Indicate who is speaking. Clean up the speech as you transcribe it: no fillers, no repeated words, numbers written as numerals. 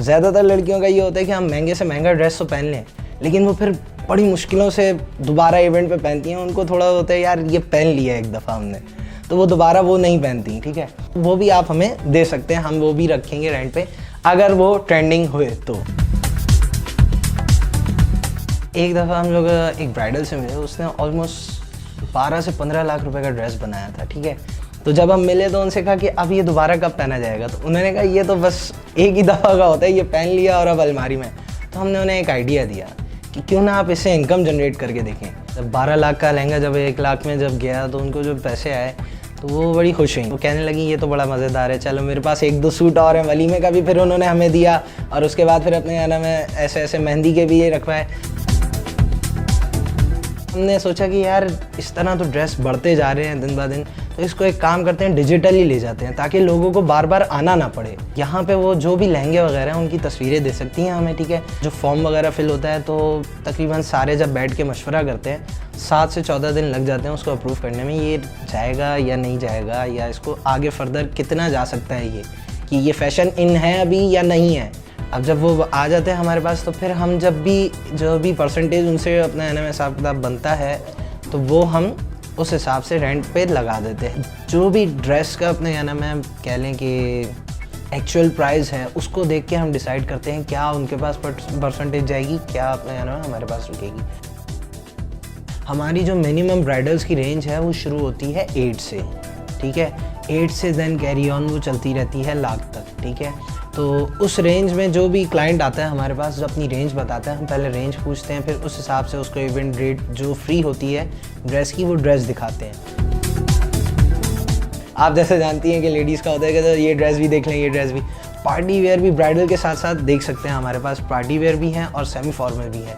Speaker 1: ज़्यादातर लड़कियों का ये होता है कि हम महंगे से महंगा ड्रेस तो पहन लें, लेकिन वो फिर बड़ी मुश्किलों से दोबारा इवेंट पे पहनती हैं। उनको थोड़ा होता है यार ये पहन लिया एक दफ़ा हमने, तो वो दोबारा वो नहीं पहनती। ठीक है, वो भी आप हमें दे सकते हैं, हम वो भी रखेंगे रेंट पे अगर वो ट्रेंडिंग हुए तो। एक दफ़ा हम लोग एक ब्राइडल से मिले, उसने ऑलमोस्ट 12 से 15 लाख रुपए का ड्रेस बनाया था। ठीक है, तो जब हम मिले तो उनसे कहा कि अब ये दोबारा कब पहना जाएगा, तो उन्होंने कहा ये तो बस एक ही दफ़ा का होता है, ये पहन लिया और अब अलमारी में। तो हमने उन्हें एक आइडिया दिया कि क्यों ना आप इससे इनकम जनरेट करके देखें। जब 12 लाख का लहंगा जब 1 लाख में जब गया तो उनको जो पैसे आए तो वो बड़ी खुश हुई। वो कहने लगी ये तो बड़ा मज़ेदार है, चलो मेरे पास 1-2 सूट और हैं। वलीमे का भी फिर उन्होंने हमें दिया और उसके बाद फिर अपने क्या नाम है ऐसे ऐसे मेहंदी के भी ये रखवाए। हमने सोचा कि यार इस तरह तो ड्रेस बढ़ते जा रहे हैं दिन ब दिन, तो इसको एक काम करते हैं डिजिटली ले जाते हैं ताकि लोगों को बार बार आना ना पड़े। यहाँ पे वो जो भी लहंगे वगैरह हैं उनकी तस्वीरें दे सकती हैं हमें। ठीक है, जो फॉर्म वगैरह फिल होता है तो तकरीबन सारे जब बैठ के मशवरा करते हैं 7 से 14 दिन लग जाते हैं उसको अप्रूव करने में, ये जाएगा या नहीं जाएगा या इसको आगे फर्दर कितना जा सकता है, ये कि ये फैशन इन है अभी या नहीं है। अब जब वो आ जाते हैं हमारे पास तो फिर हम जब भी जो भी परसेंटेज उनसे अपना हिसाब किताब बनता है तो वो हम उस हिसाब से रेंट पे लगा देते हैं। जो भी ड्रेस का अपने कह लें कि एक्चुअल प्राइस है उसको देख के हम डिसाइड करते हैं क्या उनके पास परसेंटेज जाएगी, क्या अपने हमारे पास रुकेगी। हमारी जो मिनिमम ब्राइडल्स की रेंज है वो शुरू होती है 8 से। ठीक है, 8 से देन कैरी ऑन वो चलती रहती है लाख तक। ठीक है, तो उस रेंज में जो भी क्लाइंट आता है हमारे पास जो अपनी रेंज बताता है, हम पहले रेंज पूछते हैं, फिर उस हिसाब से उसको इवेंट रेट जो फ्री होती है ड्रेस की वो ड्रेस दिखाते हैं। आप जैसे जानती हैं कि लेडीज़ का होता है कि तो ये ड्रेस भी देख लें, ये ड्रेस भी। पार्टी वेयर भी ब्राइडल के साथ साथ देख सकते हैं, हमारे पास पार्टी वेयर भी हैं और सेमी फॉर्मल भी है।